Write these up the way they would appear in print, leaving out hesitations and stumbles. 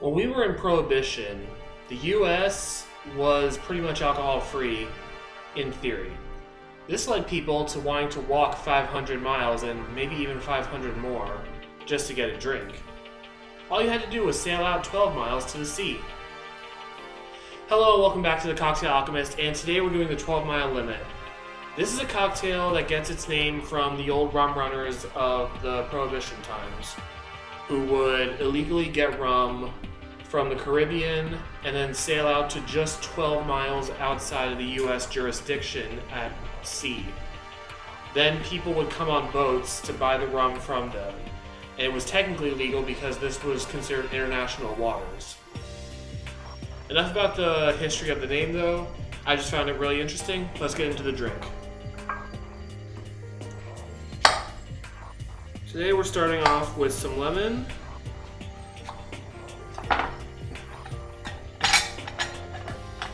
When we were in Prohibition, the US was pretty much alcohol-free in theory. This led people to wanting to walk 500 miles and maybe even 500 more just to get a drink. All you had to do was sail out 12 miles to the sea. Hello, welcome back to the Cocktail Alchemist, and today we're doing the 12-mile limit. This is a cocktail that gets its name from the old rum runners of the Prohibition times, who would illegally get rum from the Caribbean and then sail out to just 12 miles outside of the US jurisdiction at sea. Then people would come on boats to buy the rum from them. And it was technically legal because this was considered international waters. Enough about the history of the name though. I just found it really interesting. Let's get into the drink. Today we're starting off with some lemon.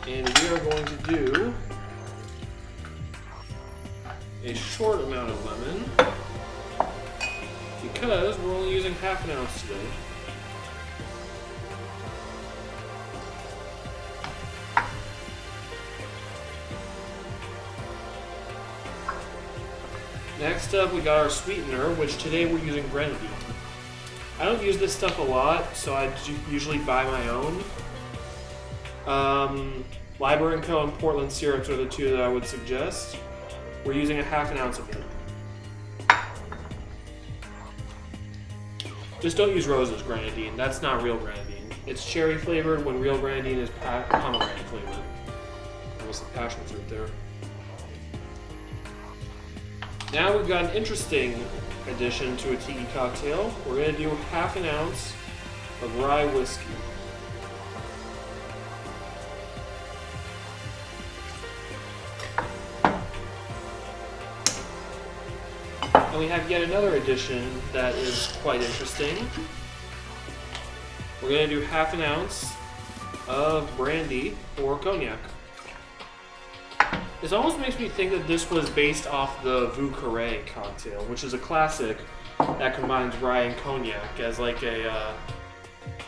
And we are going to do a short amount of lemon because we're only using half an ounce today. Next up, we got our sweetener, which today we're using grenadine. I don't use this stuff a lot, so I usually buy my own. Liber & Co. and Portland syrups are the two that I would suggest. We're using a half an ounce of it. Just don't use Rose's grenadine. That's not real grenadine. It's cherry flavored when real grenadine is pomegranate flavored. Almost like passion fruit there. Now we've got an interesting addition to a tiki cocktail. We're going to do half an ounce of rye whiskey. And we have yet another addition that is quite interesting. We're going to do half an ounce of brandy or cognac. This almost makes me think that this was based off the wqas cocktail, which is a classic that combines rye and cognac as like a.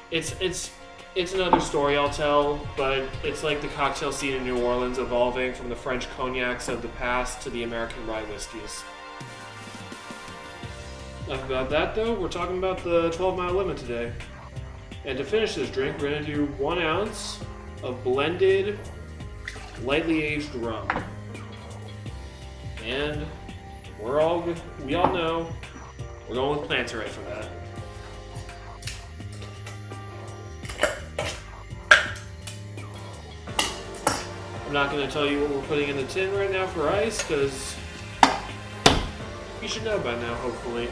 It's another story I'll tell, but it's like the cocktail scene in New Orleans evolving from the French cognacs of the past to the American rye whiskeys. Enough about that though, we're talking about the 12-mile limit today. And to finish this drink, we're going to do 1 ounce of blended, lightly aged rum. And we all know we're going with Plantaray for that. I'm not going to tell you what we're putting in the tin right now for ice, because you should know by now, hopefully.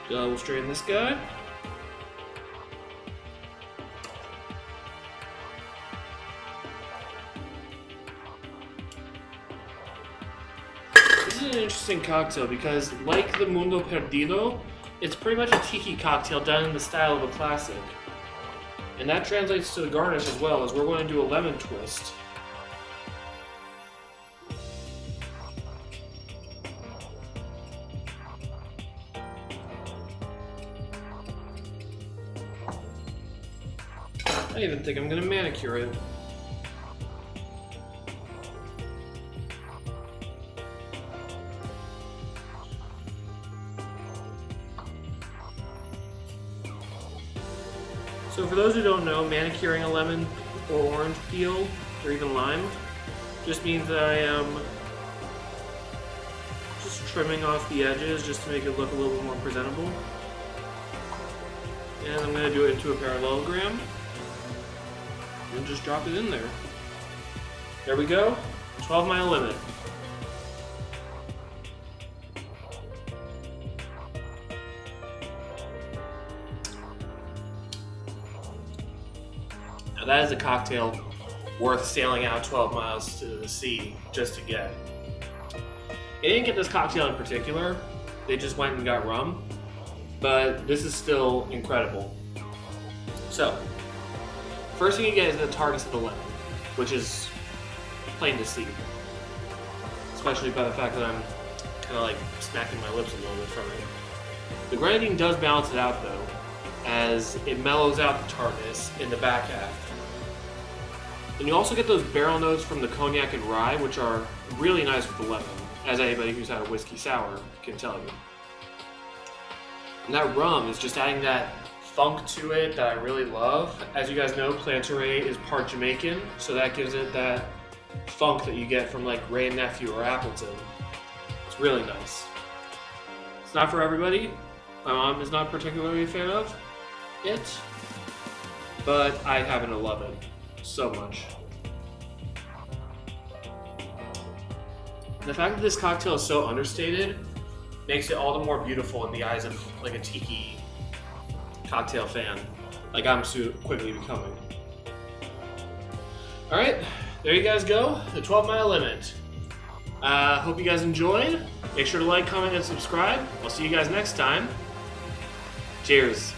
We'll strain this guy. This is an interesting cocktail because, like the Mundo Perdido, it's pretty much a tiki cocktail done in the style of a classic. And that translates to the garnish as well, as we're going to do a lemon twist. I even think I'm going to manicure it. So for those who don't know, manicuring a lemon or orange peel, or even lime, just means that I am just trimming off the edges just to make it look a little bit more presentable. And I'm going to do it into a parallelogram. And just drop it in there. There we go. 12-mile limit. Now that is a cocktail worth sailing out 12 miles to the sea just to get. They didn't get this cocktail in particular, they just went and got rum, but this is still incredible. So, first thing you get is the tartness of the lemon, which is plain to see, especially by the fact that I'm kind of like smacking my lips a little bit from it. The grenadine does balance it out though, as it mellows out the tartness in the back half. And you also get those barrel notes from the cognac and rye, which are really nice with the lemon, as anybody who's had a whiskey sour can tell you. And that rum is just adding that funk to it that I really love. As you guys know, Plantaray is part Jamaican, so that gives it that funk that you get from like Wray and Nephew or Appleton. It's really nice. It's not for everybody. My mom is not particularly a fan of it, but I happen to love it so much. The fact that this cocktail is so understated makes it all the more beautiful in the eyes of like a tiki cocktail fan, like I'm quickly becoming. All right, there you guys go, the 12-mile limit. Hope you guys enjoyed. Make sure to like, comment, and subscribe. I'll see you guys next time. Cheers.